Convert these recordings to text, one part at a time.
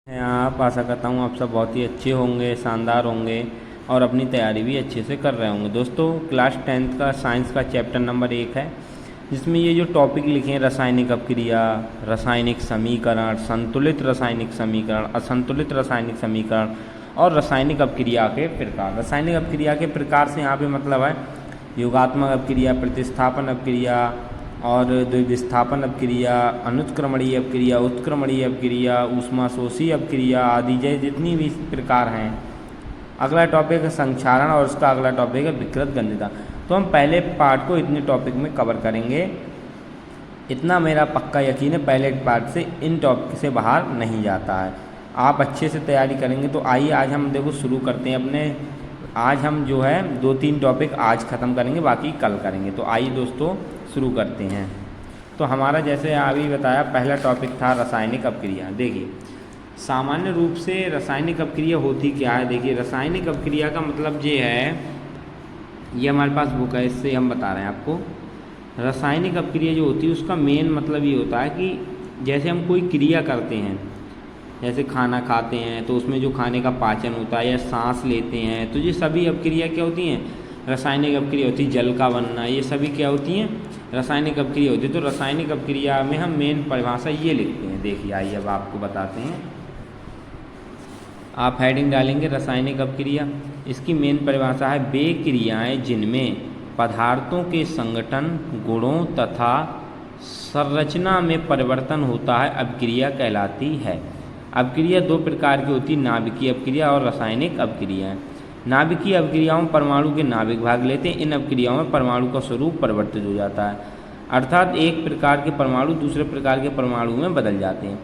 हैं आप। आशा करता हूँ आप सब बहुत ही अच्छे होंगे, शानदार होंगे और अपनी तैयारी भी अच्छे से कर रहे होंगे। दोस्तों, क्लास 10th का साइंस का चैप्टर नंबर 1 है, जिसमें ये जो टॉपिक लिखे हैं रासायनिक अपक्रिया, रासायनिक समीकरण, संतुलित रासायनिक समीकरण, असंतुलित रासायनिक समीकरण और रासायनिक अपक्रिया के प्रकार। रासायनिक अपक्रिया के प्रकार से यहाँ पे मतलब है योगात्मक अपक्रिया, प्रतिस्थापन अपक्रिया और द्विविस्थापन अपक्रिया, अनुत्क्रमणीय अपक्रिया, उत्क्रमणीय अपक्रिया, ऊष्माशोषी अपक्रिया आदि जैसे जितनी भी प्रकार हैं। अगला टॉपिक है संक्षारण और उसका अगला टॉपिक है विकृत गंधता। तो हम पहले पार्ट को इतने टॉपिक में कवर करेंगे, इतना मेरा पक्का यकीन है। पहले पार्ट से इन टॉपिक से बाहर नहीं जाता है। आप अच्छे से तैयारी करेंगे तो आइए आज हम देखो शुरू करते हैं अपने। आज हम जो है 2-3 टॉपिक आज ख़त्म करेंगे, बाकी कल करेंगे। तो आइए दोस्तों शुरू करते हैं। तो हमारा जैसे अभी बताया पहला टॉपिक था रासायनिक अपक्रिया। देखिए सामान्य रूप से रासायनिक अपक्रिया होती क्या है। देखिए रासायनिक अपक्रिया का मतलब ये है, ये हमारे पास बुक है, इससे हम बता रहे हैं आपको। रासायनिक अपक्रिया जो होती है उसका मेन मतलब ये होता है कि जैसे हम कोई क्रिया करते हैं, जैसे खाना खाते हैं तो उसमें जो खाने का पाचन होता है या सांस लेते हैं, तो ये सभी अपक्रिया क्या होती हैं, रासायनिक अपक्रिया होती है। जल का बनना, ये सभी क्या होती हैं, रासायनिक अपक्रिया होती है। तो रासायनिक अपक्रिया में हम मेन परिभाषा ये लिखते हैं। देखिए आइए अब आपको बताते हैं। आप हेडिंग डालेंगे रासायनिक अपक्रिया। इसकी मेन परिभाषा है वे क्रियाएं जिनमें पदार्थों के संगठन, गुणों तथा संरचना में परिवर्तन होता है अपक्रिया कहलाती है। अपक्रिया 2 प्रकार की होती है, नाभिकीय अपक्रिया और रासायनिक अपक्रियाएं। नाभिकीय अपक्रियाओं में परमाणु के नाभिक भाग लेते हैं। इन अपक्रियाओं में परमाणु का स्वरूप परिवर्तित हो जाता है, अर्थात एक प्रकार के परमाणु दूसरे प्रकार के परमाणु में बदल जाते हैं।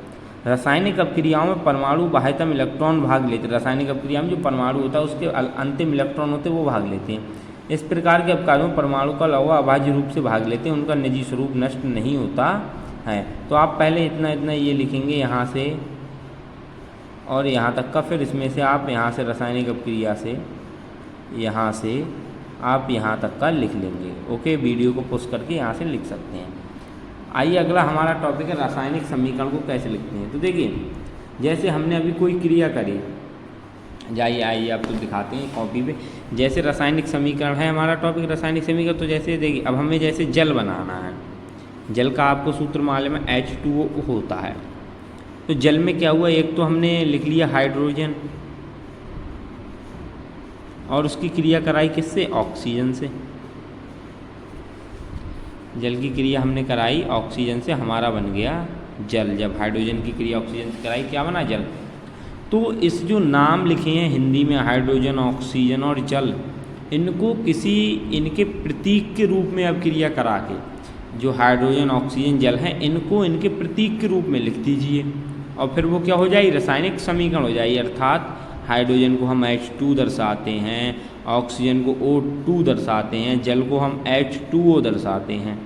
रासायनिक अपक्रियाओं में परमाणु बाह्यतम इलेक्ट्रॉन भाग लेते हैं। रासायनिक अपक्रिया में जो परमाणु होता है उसके अंतिम इलेक्ट्रॉन होते हैं वो भाग लेते हैं। इस प्रकार के अपकारों में परमाणु का लौह अभाज्य रूप से भाग लेते हैं, उनका निजी स्वरूप नष्ट नहीं होता है। तो आप पहले इतना इतना ये लिखेंगे यहाँ से और यहाँ तक का, फिर इसमें से आप यहाँ से रासायनिक अपक्रिया से यहाँ से आप यहाँ तक का लिख लेंगे। ओके, वीडियो को पोस्ट करके यहाँ से लिख सकते हैं। आइए अगला हमारा टॉपिक है रासायनिक समीकरण को कैसे लिखते हैं। तो देखिए जैसे हमने अभी कोई क्रिया करी, जाइए आइए आपको दिखाते हैं कॉपी पे। जैसे रासायनिक समीकरण है हमारा टॉपिक रासायनिक समीकरण। तो जैसे देखिए अब हमें जैसे जल बनाना है, जल का आपको सूत्र मालूम है H2O होता है। तो जल में क्या हुआ, एक तो हमने लिख लिया हाइड्रोजन और उसकी क्रिया कराई किससे, ऑक्सीजन से। जल की क्रिया हमने कराई ऑक्सीजन से, हमारा बन गया जल। जब हाइड्रोजन की क्रिया ऑक्सीजन से कराई क्या बना, जल। तो इस जो नाम लिखे हैं हिंदी में हाइड्रोजन, ऑक्सीजन और जल, इनको किसी इनके प्रतीक के रूप में अब क्रिया करा के, जो हाइड्रोजन ऑक्सीजन जल हैं इनको इनके प्रतीक के रूप में लिख दीजिए और फिर वो क्या हो जाएगी, रासायनिक समीकरण हो जाएगी। अर्थात हाइड्रोजन को हम H2 दर्शाते हैं, ऑक्सीजन को O2 दर्शाते हैं, जल को हम H2O दर्शाते हैं।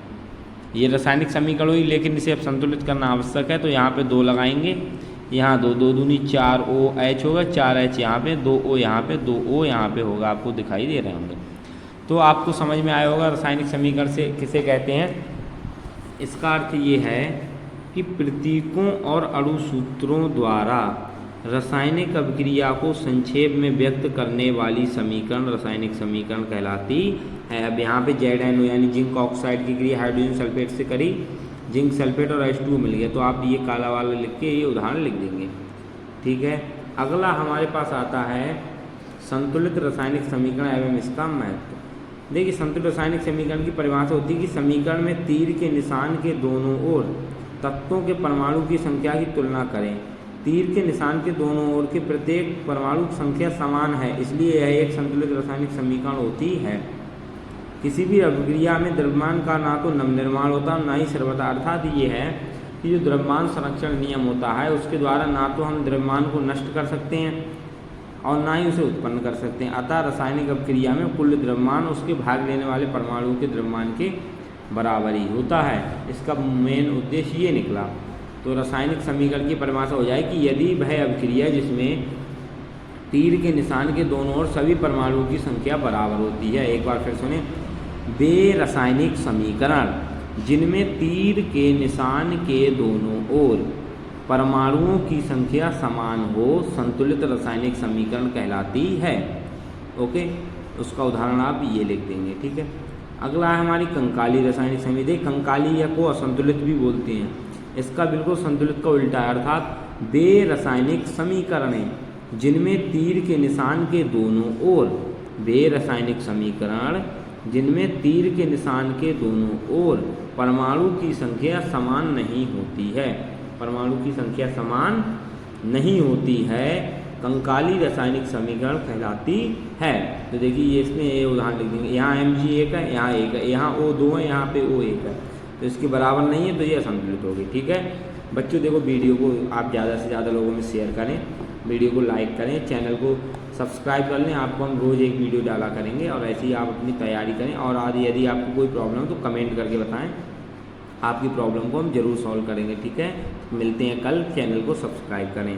ये रासायनिक समीकरण हुई, लेकिन इसे अब संतुलित करना आवश्यक है। तो यहाँ पे 2 लगाएंगे, यहाँ 2 2 दूनी 4 OH होगा, 4 H यहाँ पे, 2 O यहाँ पे, 2 O यहाँ पे होगा, आपको दिखाई दे रहे होंगे। तो आपको समझ में आया होगा रासायनिक समीकरण से किसे कहते हैं। इसका अर्थ ये है कि प्रतीकों और अणुसूत्रों द्वारा रासायनिक अपक्रिया को संक्षेप में व्यक्त करने वाली समीकरण रासायनिक समीकरण कहलाती है। अब यहाँ पे ZnO यानी जिंक ऑक्साइड की क्रिया हाइड्रोजन सल्फेट से करी, जिंक सल्फेट और H2O मिल गया। तो आप ये काला वाला लिख के ये उदाहरण लिख देंगे, ठीक है। अगला हमारे पास आता है संतुलित रासायनिक समीकरण एवं इसका महत्व। देखिए संतुलित रासायनिक समीकरण की परिभाषा होती है कि समीकरण में तीर के निशान के दोनों ओर तत्वों के परमाणु की संख्या की तुलना करें। तीर के निशान के दोनों ओर के प्रत्येक परमाणु की संख्या समान है, इसलिए यह एक संतुलित रासायनिक समीकरण होती है। किसी भी अपक्रिया में द्रव्यमान का ना तो नवनिर्माण होता है ना ही सर्वथा। अर्थात ये है कि जो द्रव्यमान संरक्षण नियम होता है उसके द्वारा ना तो हम द्रव्यमान को नष्ट कर सकते हैं और ना ही उसे उत्पन्न कर सकते हैं। अतः रासायनिक अपक्रिया में कुल द्रव्यमान उसके भाग लेने वाले परमाणुओं के द्रव्यमान के बराबर ही होता है। इसका मेन उद्देश्य ये निकला। तो रासायनिक समीकरण की परिभाषा हो जाए कि यदि वह अपक्रिया जिसमें तीर के निशान के दोनों ओर सभी परमाणुओं की संख्या बराबर होती है। एक बार फिर सुने, वे रासायनिक समीकरण जिनमें तीर के निशान के दोनों ओर परमाणुओं की संख्या समान हो संतुलित रासायनिक समीकरण कहलाती है। ओके, उसका उदाहरण आप ये लिख देंगे। ठीक है, अगला है हमारी कंकाली रासायनिक समीकरण। कंकाली या को असंतुलित भी बोलते हैं, इसका बिल्कुल संतुलित का उल्टा है, अर्थात वे रासायनिक समीकरण हैं जिनमें तीर के निशान के दोनों ओर, वे रासायनिक समीकरण जिनमें तीर के निशान के दोनों ओर परमाणु की संख्या समान नहीं होती है, परमाणु की संख्या समान नहीं होती है, कंकाली रासायनिक समीकरण कहलाती है। तो देखिए ये इसमें ये उदाहरण लिख देंगे, यहाँ Mg1 है, यहाँ 1 है, यहाँ O2 है, यहाँ पे O1 है, तो इसके बराबर नहीं है तो ये असंतुलित होगी। ठीक है बच्चों, देखो वीडियो को आप ज़्यादा से ज़्यादा लोगों में शेयर करें, वीडियो को लाइक करें, चैनल को सब्सक्राइब कर लें। आपको हम रोज़ एक वीडियो डाला करेंगे और ऐसे ही आप अपनी तैयारी करें। और आज यदि आपको कोई प्रॉब्लम हो तो कमेंट करके बताएं, आपकी प्रॉब्लम को हम ज़रूर सॉल्व करेंगे। ठीक है, मिलते हैं कल, चैनल को सब्सक्राइब करें।